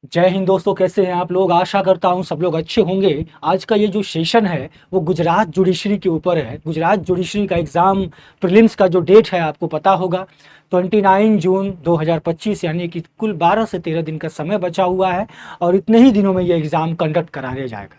जय हिंद दोस्तों, कैसे हैं आप लोग। आशा करता हूं सब लोग अच्छे होंगे। आज का ये जो सेशन है वो गुजरात जुडिशरी के ऊपर है। गुजरात जुडिशरी का एग्ज़ाम प्रीलिम्स का जो डेट है आपको पता होगा, 29 जून 2025, यानी कि कुल 12 से 13 दिन का समय बचा हुआ है और इतने ही दिनों में ये एग्ज़ाम कंडक्ट कराया जाएगा।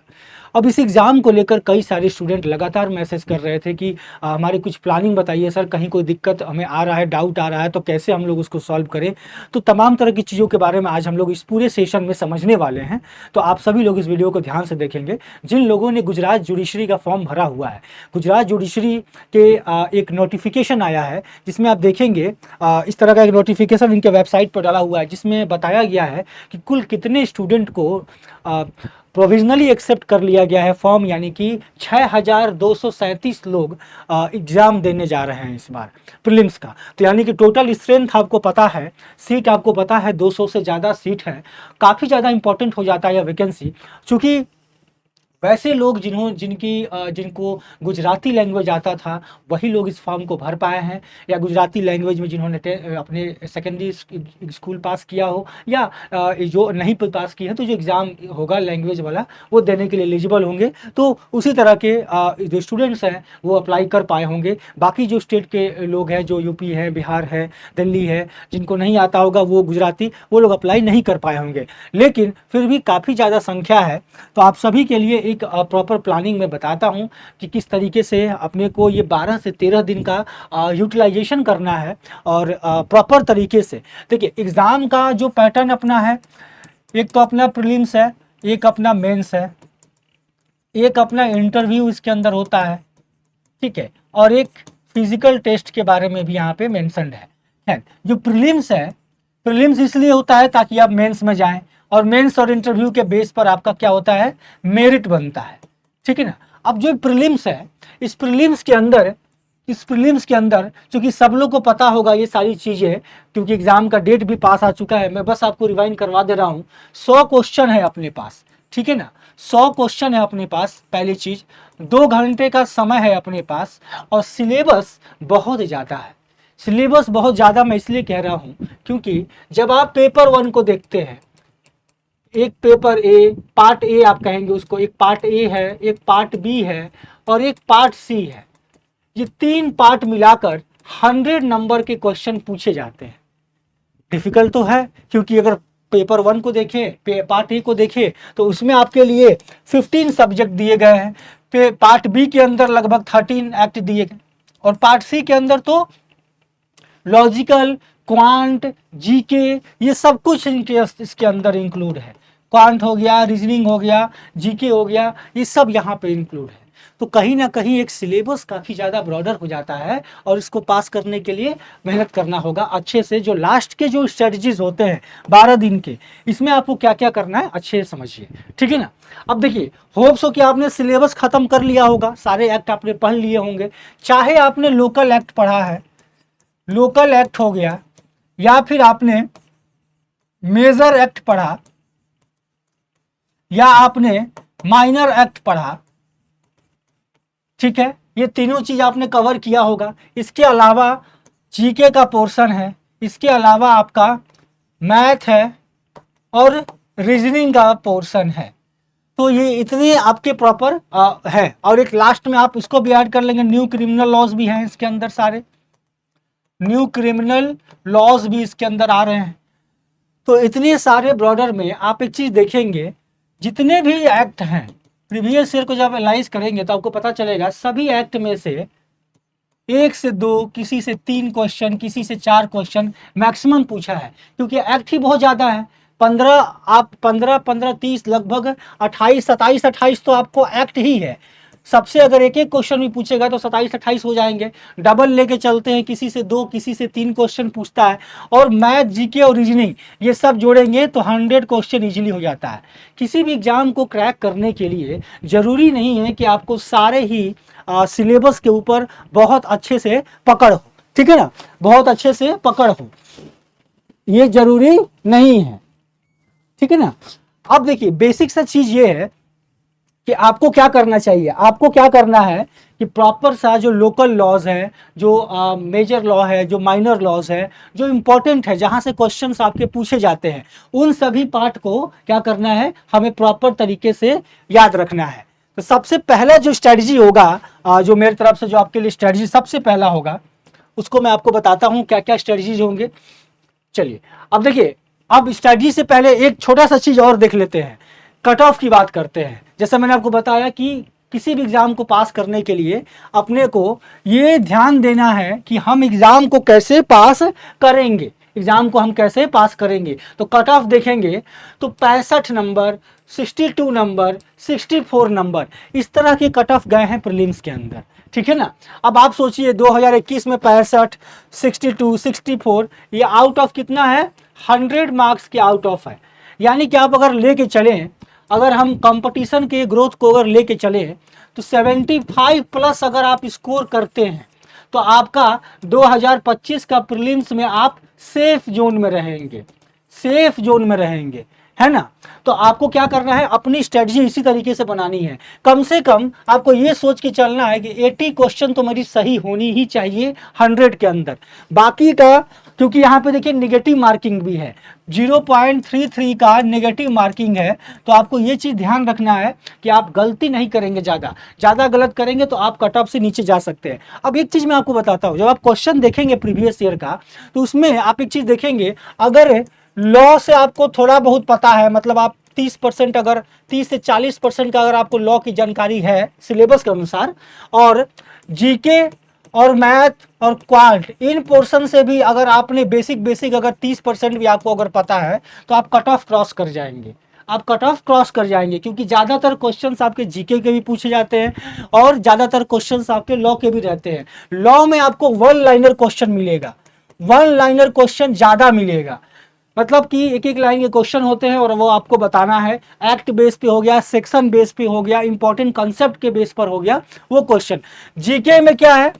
अब इस एग्ज़ाम को लेकर कई सारे स्टूडेंट लगातार मैसेज कर रहे थे कि हमारी कुछ प्लानिंग बताइए सर, कहीं कोई दिक्कत हमें आ रहा है, डाउट आ रहा है तो कैसे हम लोग उसको सॉल्व करें। तो तमाम तरह की चीज़ों के बारे में आज हम लोग इस पूरे सेशन में समझने वाले हैं। तो आप सभी लोग इस वीडियो को ध्यान से देखेंगे। जिन लोगों ने गुजरात जुडिशरी का फॉर्म भरा हुआ है, गुजरात जुडिशरी के एक नोटिफिकेशन आया है जिसमें आप देखेंगे इस तरह का एक नोटिफिकेशन इनके वेबसाइट पर डाला हुआ है जिसमें बताया गया है कि कुल कितने स्टूडेंट को प्रोविजनली एक्सेप्ट कर लिया गया है फॉर्म, यानी कि 6237 लोग एग्ज़ाम देने जा रहे हैं इस बार प्रीलिम्स का। तो यानी कि टोटल स्ट्रेंथ आपको पता है, सीट आपको पता है 200 से ज़्यादा सीट है। काफ़ी ज़्यादा इंपॉर्टेंट हो जाता है यह वैकेंसी, चूँकि वैसे लोग जिनको गुजराती लैंग्वेज आता था वही लोग इस फॉर्म को भर पाए हैं, या गुजराती लैंग्वेज में जिन्होंने अपने सेकेंडरी स्कूल पास किया हो, या जो नहीं पास किया है तो जो एग्ज़ाम होगा लैंग्वेज वाला वो देने के लिए एलिजिबल होंगे। तो उसी तरह के जो स्टूडेंट्स हैं वो अप्लाई कर पाए होंगे। बाकी जो स्टेट के लोग हैं, जो यूपी है, बिहार है, दिल्ली है, जिनको नहीं आता होगा वो गुजराती, वो लोग अप्लाई नहीं कर पाए होंगे। लेकिन फिर भी काफ़ी ज़्यादा संख्या है। तो आप सभी के लिए एक प्रॉपर प्लानिंग में बताता हूं कि किस तरीके से अपने को ये 12 से 13 दिन का यूटिलाइजेशन करना है और प्रॉपर तरीके से। देखिए, एग्ज़ाम का जो पैटर्न अपना है, एक तो अपना प्रीलिम्स है, एक अपना मेंस है, एक अपना इंटरव्यू इसके अंदर होता है, ठीक है, और एक फिजिकल टेस्ट के बारे में भी यहाँ पे मेंशन्ड है। जो प्रीलिम्स है, प्रीलिम्स इसलिए होता है ताकि आप मेंस में जाएं, और मेंस और इंटरव्यू के बेस पर आपका क्या होता है, मेरिट बनता है, ठीक है ना। अब जो प्रीलिम्स है, इस प्रीलिम्स के अंदर इस प्रीलिम्स के अंदर चूंकि सब लोग को पता होगा ये सारी चीज़ें, क्योंकि एग्जाम का डेट भी पास आ चुका है, मैं बस आपको रिवाइंड करवा दे रहा हूँ। 100 क्वेश्चन है अपने पास, ठीक है ना। 100 क्वेश्चन है अपने पास, पहली चीज। 2 घंटे का समय है अपने पास, और सिलेबस बहुत ज़्यादा है। सिलेबस बहुत ज़्यादा मैं इसलिए कह रहा हूँ क्योंकि जब आप पेपर 1 को देखते हैं, एक पेपर ए, पार्ट ए आप कहेंगे उसको, एक पार्ट ए है, एक पार्ट बी है और एक पार्ट सी है। ये 3 पार्ट मिलाकर 100 नंबर के क्वेश्चन पूछे जाते हैं। डिफिकल्ट तो है, क्योंकि अगर पेपर 1 को देखें, पार्ट ए को देखें, तो उसमें आपके लिए 15 सब्जेक्ट दिए गए हैं। पार्ट बी के अंदर लगभग 13 एक्ट दिए गए, और पार्ट सी के अंदर तो लॉजिकल, क्वांट, जीके, ये सब कुछ इसके अंदर इंक्लूड है। क्वांट हो गया, रीजनिंग हो गया, जीके हो गया, ये सब यहाँ पे इंक्लूड है। तो कहीं ना कहीं एक सिलेबस काफ़ी ज़्यादा ब्रॉडर हो जाता है, और इसको पास करने के लिए मेहनत करना होगा अच्छे से। जो लास्ट के जो स्ट्रेटजीज होते हैं 12 दिन के, इसमें आपको क्या क्या करना है अच्छे से समझिए, ठीक है ना। अब देखिए, होप्स हो कि आपने सिलेबस खत्म कर लिया होगा, सारे एक्ट आपने पढ़ लिए होंगे। चाहे आपने लोकल एक्ट पढ़ा है, लोकल एक्ट हो गया, या फिर आपने मेजर एक्ट पढ़ा, या आपने माइनर एक्ट पढ़ा, ठीक है, ये तीनों चीज आपने कवर किया होगा। इसके अलावा जीके का पोर्शन है, इसके अलावा आपका मैथ है और रीजनिंग का पोर्शन है। तो ये इतने आपके प्रॉपर है, और एक लास्ट में आप इसको भी ऐड कर लेंगे, न्यू क्रिमिनल लॉज भी हैं इसके अंदर, सारे न्यू क्रिमिनल लॉज भी इसके अंदर आ रहे हैं। तो इतने सारे ब्रॉडर में आप एक चीज देखेंगे, जितने भी एक्ट हैं प्रीवियस ईयर को जब एनालाइज करेंगे तो आपको पता चलेगा सभी एक्ट में से 1 से 2, किसी से 3 क्वेश्चन, किसी से 4 क्वेश्चन मैक्सिमम पूछा है, क्योंकि एक्ट ही बहुत ज़्यादा है। 15, आप 15 15 30 लगभग 28 27 28 तो आपको एक्ट ही है। सबसे अगर एक एक क्वेश्चन भी पूछेगा तो 27 28 हो जाएंगे। डबल लेके चलते हैं, किसी से 2 किसी से 3 क्वेश्चन पूछता है, और मैथ, जीके और रीजनिंग ये सब जोड़ेंगे तो 100 क्वेश्चन इजीली हो जाता है। किसी भी एग्जाम को क्रैक करने के लिए जरूरी नहीं है कि आपको सारे ही सिलेबस के ऊपर बहुत अच्छे से पकड़ हो, ठीक है ना, बहुत अच्छे से पकड़ हो, ये जरूरी नहीं है, ठीक है ना। अब देखिए, बेसिक सा चीज ये है कि आपको क्या करना चाहिए। आपको क्या करना है कि प्रॉपर सा जो लोकल लॉज है, जो मेजर लॉ है, जो माइनर लॉज है, जो इंपॉर्टेंट है, जहां से क्वेश्चंस आपके पूछे जाते हैं, उन सभी पार्ट को क्या करना है, हमें प्रॉपर तरीके से याद रखना है। तो सबसे पहला जो स्ट्रेटजी होगा, जो मेरी तरफ से जो आपके लिए स्ट्रेटजी सबसे पहला होगा, उसको मैं आपको बताता हूं क्या क्या स्ट्रेटजीज होंगे। चलिए अब देखिए, अब स्ट्रेटजी से पहले एक छोटा सा चीज और देख लेते हैं, कट ऑफ की बात करते हैं। जैसा मैंने आपको बताया कि किसी भी एग्जाम को पास करने के लिए अपने को ये ध्यान देना है कि हम एग्जाम को कैसे पास करेंगे, एग्जाम को हम कैसे पास करेंगे। तो कट ऑफ देखेंगे तो 65 नंबर, 62 नंबर, 64 नंबर, इस तरह के कट ऑफ गए हैं प्रीलिम्स के अंदर, ठीक है ना। अब आप सोचिए 2021 में 65, 62, 64, ये आउट ऑफ कितना है, 100 मार्क्स के आउट ऑफ है। यानी कि आप अगर लेके चलें, अगर हम कंपटीशन के ग्रोथ को अगर लेके चले तो 75 प्लस अगर आप स्कोर करते हैं तो आपका 2025 का प्रीलिम्स में आप सेफ जोन में रहेंगे, सेफ जोन में रहेंगे, है ना। तो आपको क्या करना है, अपनी स्ट्रेटजी इसी तरीके से बनानी है। कम से कम आपको ये सोच के चलना है कि 80 क्वेश्चन तो मेरी सही होनी ही चाहिए 100 के अंदर। बाकी का, क्योंकि यहाँ पे देखिए नेगेटिव मार्किंग भी है, 0.33 का नेगेटिव मार्किंग है। तो आपको ये चीज़ ध्यान रखना है कि आप गलती नहीं करेंगे, ज़्यादा गलत करेंगे तो आप कट ऑफ से नीचे जा सकते हैं। अब एक चीज़ मैं आपको बताता हूँ, जब आप क्वेश्चन देखेंगे प्रीवियस ईयर का, तो उसमें आप एक चीज़ देखेंगे, अगर लॉ से आपको थोड़ा बहुत पता है, मतलब आप 30%, अगर 30 से 40% का अगर आपको लॉ की जानकारी है सिलेबस के अनुसार, और जीके और मैथ और क्वांट, इन पोर्शन से भी अगर आपने बेसिक अगर 30% भी आपको अगर पता है तो आप कट ऑफ क्रॉस कर जाएंगे, आप कट ऑफ क्रॉस कर जाएंगे। क्योंकि ज़्यादातर क्वेश्चंस आपके जीके के भी पूछे जाते हैं और ज़्यादातर क्वेश्चंस आपके लॉ के भी रहते हैं। लॉ में आपको वन लाइनर क्वेश्चन मिलेगा, वन लाइनर क्वेश्चन ज़्यादा मिलेगा, मतलब कि एक एक लाइन के क्वेश्चन होते हैं और वो आपको बताना है। एक्ट बेस पे हो गया, सेक्शन बेस पे हो गया, इंपॉर्टेंट कंसेप्ट के बेस पर हो गया वो क्वेश्चन। जीके में क्या है,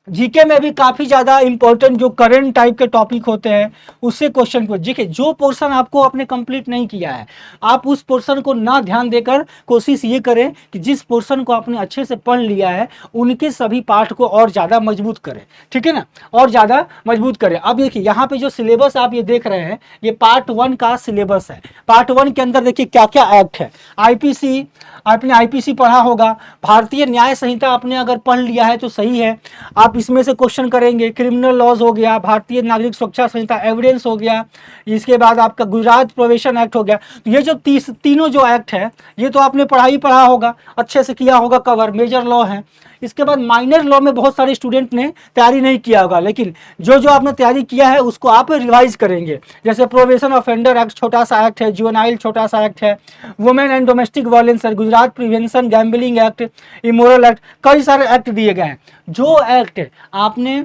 जीके में भी काफी ज्यादा इंपॉर्टेंट जो करंट टाइप के टॉपिक होते हैं उससे क्वेश्चन को, देखिए जो पोर्शन आपको आपने कंप्लीट नहीं किया है, आप उस पोर्शन को ना ध्यान देकर कोशिश ये करें कि जिस पोर्शन को आपने अच्छे से पढ़ लिया है उनके सभी पार्ट को और ज्यादा मजबूत करें, ठीक है ना, और ज्यादा मजबूत करें। अब देखिए यहाँ पे जो सिलेबस आप ये देख रहे हैं, ये पार्ट 1 का सिलेबस है। पार्ट 1 के अंदर देखिए क्या क्या एक्ट है। आईपीसी, आपने आईपीसी पढ़ा होगा, भारतीय न्याय संहिता आपने अगर पढ़ लिया है तो सही है, आप इसमें से क्वेश्चन करेंगे। क्रिमिनल लॉज हो गया, भारतीय नागरिक सुरक्षा संहिता, एविडेंस हो गया, इसके बाद आपका गुजरात प्रोबेशन एक्ट हो गया। तो ये जो तीनों जो एक्ट है ये तो आपने पढ़ा होगा, अच्छे से किया होगा कवर, मेजर लॉ है। इसके बाद माइनर लॉ में बहुत सारे स्टूडेंट ने तैयारी नहीं किया होगा, लेकिन जो जो आपने तैयारी किया है उसको आप रिवाइज करेंगे। जैसे प्रोबेशन ऑफेंडर एक्ट छोटा सा एक्ट है, जुवेनाइल छोटा सा एक्ट है, वुमेन एंड डोमेस्टिक वायलेंस है, Gujarat prevention gambling act, immoral act, कई सारे एक्ट दिए गए हैं। जो एक्ट आपने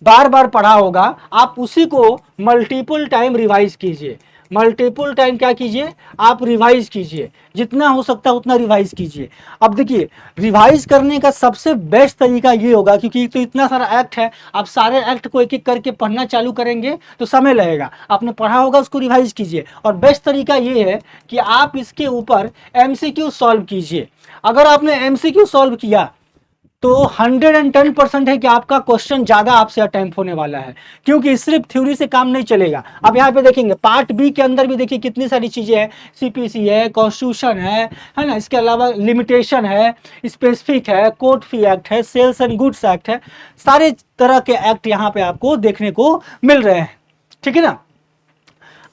बार बार पढ़ा होगा आप उसी को मल्टीपल टाइम रिवाइज कीजिए, मल्टीपल टाइम क्या कीजिए, आप रिवाइज कीजिए, जितना हो सकता है उतना रिवाइज कीजिए। अब देखिए रिवाइज करने का सबसे बेस्ट तरीका ये होगा, क्योंकि तो इतना सारा एक्ट है, आप सारे एक्ट को एक एक करके पढ़ना चालू करेंगे तो समय लगेगा। आपने पढ़ा होगा उसको रिवाइज कीजिए, और बेस्ट तरीका ये है कि आप इसके ऊपर एमसीक्यू सॉल्व कीजिए। अगर आपने एमसीक्यू सॉल्व किया तो 110% है कि आपका क्वेश्चन ज्यादा आपसे अटेम्प्ट होने वाला है, क्योंकि सिर्फ थ्योरी से काम नहीं चलेगा। अब यहाँ पे देखेंगे पार्ट बी के अंदर भी देखिए कितनी सारी चीजें हैं, सीपीसी है, कॉन्स्टिट्यूशन है ना, इसके अलावा लिमिटेशन है, स्पेसिफिक है, कोर्ट फी एक्ट है, सेल्स एंड गुड्स एक्ट है, सारे तरह के एक्ट यहाँ पे आपको देखने को मिल रहे हैं, ठीक है ना।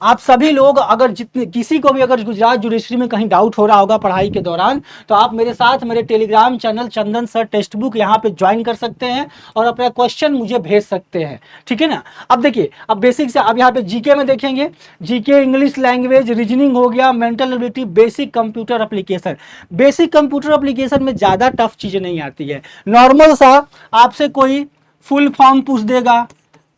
आप सभी लोग अगर जितने किसी को भी अगर गुजरात जुडिशरी में कहीं डाउट हो रहा होगा पढ़ाई के दौरान, तो आप मेरे साथ मेरे टेलीग्राम चैनल चंदन सर टेक्स्ट बुक यहाँ पे ज्वाइन कर सकते हैं और अपना क्वेश्चन मुझे भेज सकते हैं, ठीक है ना। अब देखिए, अब बेसिक से अब यहाँ पे जीके में देखेंगे, जीके इंग्लिश लैंग्वेज, रीजनिंग हो गया, mental ability, basic computer application. Basic computer application में ज़्यादा टफ चीज़ें नहीं आती है, नॉर्मल सा आपसे कोई फुल फॉर्म पूछ देगा,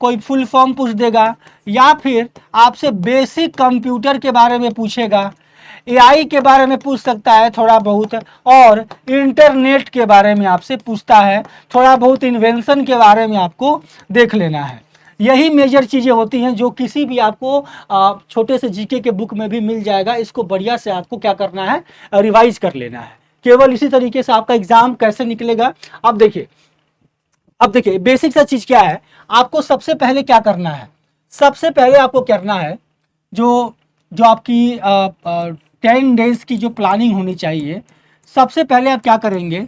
कोई फुल फॉर्म पूछ देगा, या फिर आपसे बेसिक कंप्यूटर के बारे में पूछेगा, एआई के बारे में पूछ सकता है थोड़ा बहुत, और इंटरनेट के बारे में आपसे पूछता है, थोड़ा बहुत इन्वेंशन के बारे में आपको देख लेना है। यही मेजर चीज़ें होती हैं जो किसी भी आपको छोटे से जीके के बुक में भी मिल जाएगा। इसको बढ़िया से आपको क्या करना है, रिवाइज कर लेना है। केवल इसी तरीके से आपका एग्जाम कैसे निकलेगा। अब देखिए बेसिक सा चीज़ क्या है, आपको सबसे पहले क्या करना है, सबसे पहले आपको करना है जो जो आपकी 10 डेज की जो प्लानिंग होनी चाहिए, सबसे पहले आप क्या करेंगे,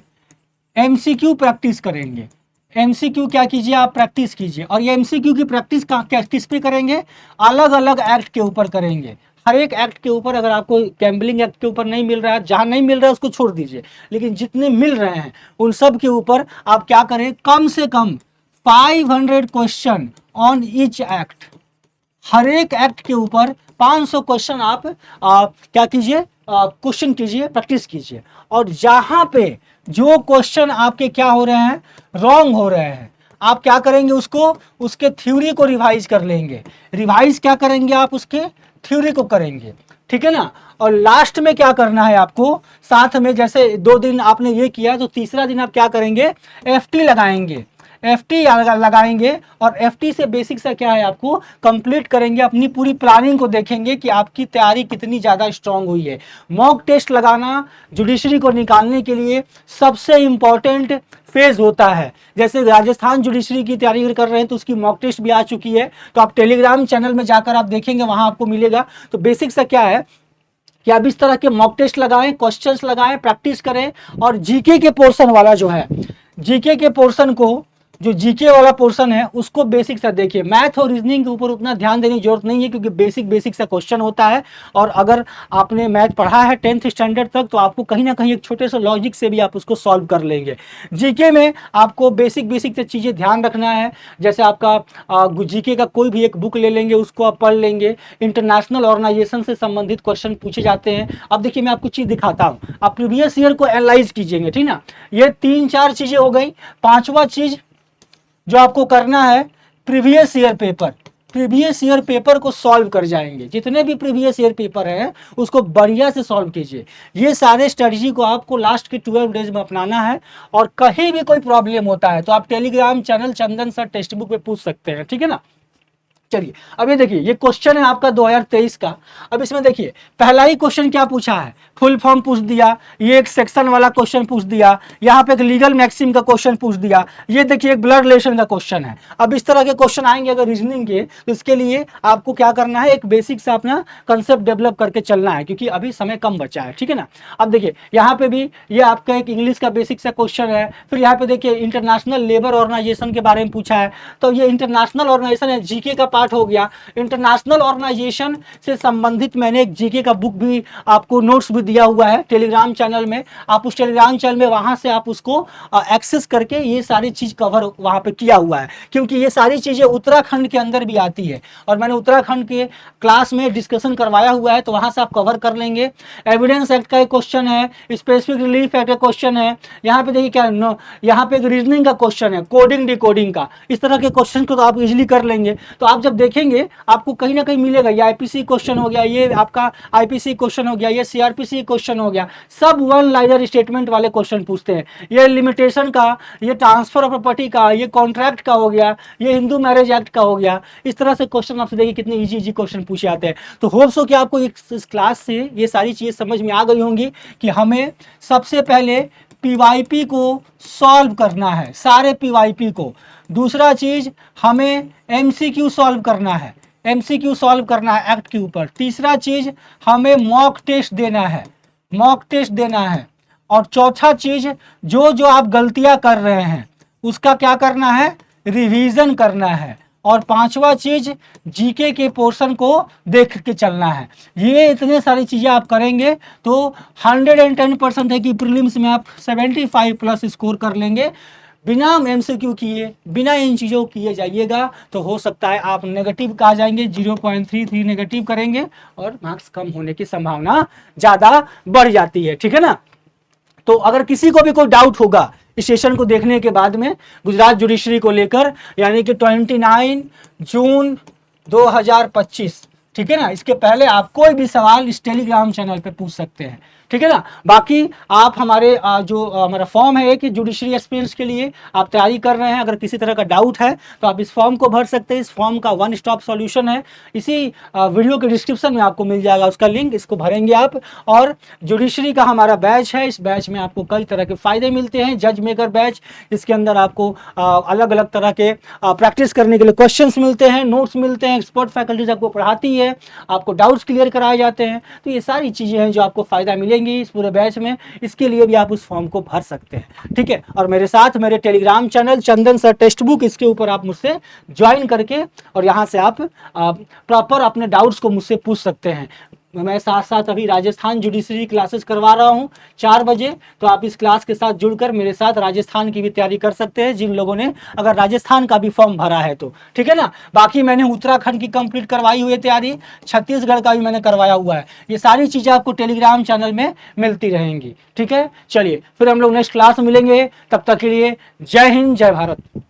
एमसीक्यू प्रैक्टिस करेंगे। एमसीक्यू क्या कीजिए, आप प्रैक्टिस कीजिए। और ये एमसीक्यू की प्रैक्टिस किस पे करेंगे, अलग अलग एक्ट के ऊपर करेंगे। हर एक एक्ट के ऊपर, अगर आपको गैम्बलिंग एक्ट के ऊपर नहीं मिल रहा है, जहां नहीं मिल रहा है उसको छोड़ दीजिए, लेकिन जितने मिल रहे हैं उन सब के ऊपर आप क्या करें, कम से कम 500 क्वेश्चन ऑन ईच एक्ट। हर एक एक्ट के ऊपर 500 क्वेश्चन आप क्या कीजिए, क्वेश्चन कीजिए, प्रैक्टिस कीजिए। और जहां पे जो क्वेश्चन आपके क्या हो रहे हैं, रॉन्ग हो रहे हैं, आप क्या करेंगे, उसको उसके थ्योरी को रिवाइज कर लेंगे। रिवाइज क्या करेंगे, आप उसके थ्योरी को करेंगे, ठीक है ना। और लास्ट में क्या करना है आपको, साथ में जैसे 2 दिन आपने ये किया तो तीसरा दिन आप क्या करेंगे, एफटी लगाएंगे। एफटी लगाएंगे और एफटी से बेसिक सा क्या है, आपको कंप्लीट करेंगे, अपनी पूरी प्लानिंग को देखेंगे कि आपकी तैयारी कितनी ज़्यादा स्ट्रांग हुई है। मॉक टेस्ट लगाना जुडिशरी को निकालने के लिए सबसे इंपॉर्टेंट फेज होता है। जैसे राजस्थान जुडिशरी की तैयारी कर रहे हैं तो उसकी मॉक टेस्ट भी आ चुकी है, तो आप टेलीग्राम चैनल में जाकर आप देखेंगे, वहां आपको मिलेगा। तो बेसिक सा क्या है कि आप इस तरह के मॉक टेस्ट लगाएं, क्वेश्चंस लगाएं, प्रैक्टिस करें। और जीके के पोर्शन वाला जो है, जीके के पोर्शन को, जो जीके वाला पोर्शन है उसको बेसिक सा देखिए। मैथ और रीजनिंग के ऊपर उतना ध्यान देने की जरूरत नहीं है, क्योंकि बेसिक सा क्वेश्चन होता है। और अगर आपने मैथ पढ़ा है 10th स्टैंडर्ड तक, तो आपको कहीं ना कहीं एक छोटे से लॉजिक से भी आप उसको सॉल्व कर लेंगे। जीके में आपको बेसिक से चीज़ें ध्यान रखना है। जैसे आपका जीके का कोई भी एक बुक ले लेंगे, उसको आप पढ़ लेंगे। इंटरनेशनल ऑर्गेनाइजेशन से संबंधित क्वेश्चन पूछे जाते हैं। अब देखिए मैं आपको चीज़ दिखाता हूँ, आप प्रीवियस ईयर को एनालाइज कीजिएंगे, ठीक ना। ये 3-4 चीज़ें हो गई। पांचवा चीज़ जो आपको करना है, previous year paper. Previous year paper को सॉल्व कर जाएंगे। जितने भी प्रीवियस ईयर पेपर हैं उसको बढ़िया से सॉल्व कीजिए। ये सारे स्ट्रेटजी को आपको लास्ट के 12 डेज में अपनाना है। और कहीं भी कोई प्रॉब्लम होता है तो आप टेलीग्राम चैनल चंदन सर टेक्स्ट बुक पे पूछ सकते हैं, ठीक है ना। चलिए अब ये देखिए, ये क्वेश्चन है आपका 2023 का। अब इसमें देखिए पहला ही क्वेश्चन क्या पूछा है, फुल फॉर्म पूछ दिया, ये एक सेक्शन वाला क्वेश्चन पूछ दिया, यहाँ पे एक लीगल मैक्सिम का क्वेश्चन पूछ दिया, ये देखिए एक ब्लड रिलेशन का क्वेश्चन है। अब इस तरह के क्वेश्चन आएंगे अगर रीजनिंग के, तो इसके लिए आपको क्या करना है, एक बेसिक से अपना कंसेप्ट डेवलप करके चलना है, क्योंकि अभी समय कम बचा है, ठीक है ना। अब देखिए यहाँ पे भी ये आपका एक इंग्लिश का बेसिक सा क्वेश्चन है। फिर यहाँ पे देखिए इंटरनेशनल लेबर ऑर्गेनाइजेशन के बारे में पूछा है, तो ये इंटरनेशनल ऑर्गेनाइजेशन है, जीके का पार्ट हो गया। इंटरनेशनल ऑर्गेनाइजेशन से संबंधित मैंने एक जीके का बुक भी आपको नोट्स भी दिया हुआ है टेलीग्राम चैनल में। आप उस टेलीग्राम चैनल में वहां से आप उसको एक्सेस करके ये सारी चीज कवर वहां पे किया हुआ है, क्योंकि ये सारी चीजें उत्तराखंड के अंदर भी आती है और मैंने उत्तराखंड के क्लास में डिस्कशन करवाया हुआ है, तो वहां से आप कवर कर लेंगे। एविडेंस एक्ट का एक क्वेश्चन है, स्पेसिफिक रिलीफ एक्ट का क्वेश्चन है, यहाँ पे देखिए क्या यहाँ पे एक रीजनिंग का क्वेश्चन है, कोडिंग डिकोडिंग का। इस तरह के क्वेश्चन को तो आप इजिली कर लेंगे। तो आप जब देखेंगे आपको कहीं ना कहीं मिलेगा, ये आईपीसी क्वेश्चन हो गया, ये आपका आईपीसी क्वेश्चन हो गया, ये सीआरपीसी क्वेश्चन हो गया, सब वन लाइनर स्टेटमेंट वाले क्वेश्चन पूछते हैं। ये लिमिटेशन का, ये ट्रांसफर ऑफ प्रॉपर्टी का, ये कॉन्ट्रैक्ट का हो गया, ये हिंदू मैरिज एक्ट का हो गया। इस तरह से क्वेश्चन आपसे देखिए कितने इजी क्वेश्चन पूछे जाते हैं। तो होप्स हो कि आपको इस क्लास से ये सारी चीजें समझ में आ गई होंगी कि हमें सबसे पहले पीवाईपी को सॉल्व करना है, सारे पीवाईपी को। दूसरा चीज हमें एमसीक्यू सॉल्व करना है, एमसीक्यू सॉल्व करना है एक्ट के ऊपर। तीसरा चीज हमें मॉक टेस्ट देना है, मॉक टेस्ट देना है। और चौथा चीज जो जो आप गलतियां कर रहे हैं उसका क्या करना है, रिवीजन करना है। और पांचवा चीज जीके के पोर्शन को देख के चलना है। ये इतने सारी चीजें आप करेंगे तो 110% है कि प्रीलिम्स में आप 75+ स्कोर कर लेंगे। बिना एमसीक्यू किए, बिना इन चीज़ों किए जाइएगा तो हो सकता है आप नेगेटिव का आ जाएंगे, 0.33 नेगेटिव करेंगे और मार्क्स कम होने की संभावना ज़्यादा बढ़ जाती है, ठीक है ना। तो अगर किसी को भी कोई डाउट होगा इस सेशन को देखने के बाद में गुजरात जुडिशरी को लेकर, यानी कि 29 जून 2025, ठीक है ना। इसके पहले आप कोई भी सवाल इस टेलीग्राम चैनल पे पूछ सकते हैं, ठीक है ना। बाकी आप हमारे जो हमारा फॉर्म है कि जुडिशरी एक्सपीरियंस के लिए आप तैयारी कर रहे हैं, अगर किसी तरह का डाउट है तो आप इस फॉर्म को भर सकते हैं। इस फॉर्म का वन स्टॉप सॉल्यूशन है, इसी वीडियो के डिस्क्रिप्शन में आपको मिल जाएगा उसका लिंक, इसको भरेंगे आप। और जुडिशरी का हमारा बैच है, इस बैच में आपको कई तरह के फ़ायदे मिलते हैं। जज मेकर बैच, इसके अंदर आपको अलग अलग तरह के प्रैक्टिस करने के लिए क्वेश्चंस मिलते हैं, नोट्स मिलते हैं, एक्सपर्ट फैकल्टीज आपको पढ़ाती है, आपको डाउट्स क्लियर कराए जाते हैं। तो ये सारी चीज़ें हैं जो आपको फ़ायदा मिलेंगी इस पूरे बैच में। इसके लिए भी आप उस फॉर्म को भर सकते हैं, ठीक है। और मेरे साथ मेरे टेलीग्राम चैनल चंदन सर टेक्स्ट बुक, इसके ऊपर आप मुझसे ज्वाइन करके और यहाँ से आप प्रॉपर अपने डाउट्स को मुझसे पूछ सकते हैं। मैं साथ साथ अभी राजस्थान जुडिशरी क्लासेस करवा रहा हूँ 4 बजे, तो आप इस क्लास के साथ जुड़कर मेरे साथ राजस्थान की भी तैयारी कर सकते हैं, जिन लोगों ने अगर राजस्थान का भी फॉर्म भरा है तो, ठीक है ना। बाकी मैंने उत्तराखंड की कंप्लीट करवाई हुई है तैयारी, छत्तीसगढ़ का भी मैंने करवाया हुआ है। ये सारी चीज़ें आपको टेलीग्राम चैनल में मिलती रहेंगी, ठीक है। चलिए फिर हम लोग नेक्स्ट क्लास में मिलेंगे, तब तक के लिए जय हिंद, जय भारत।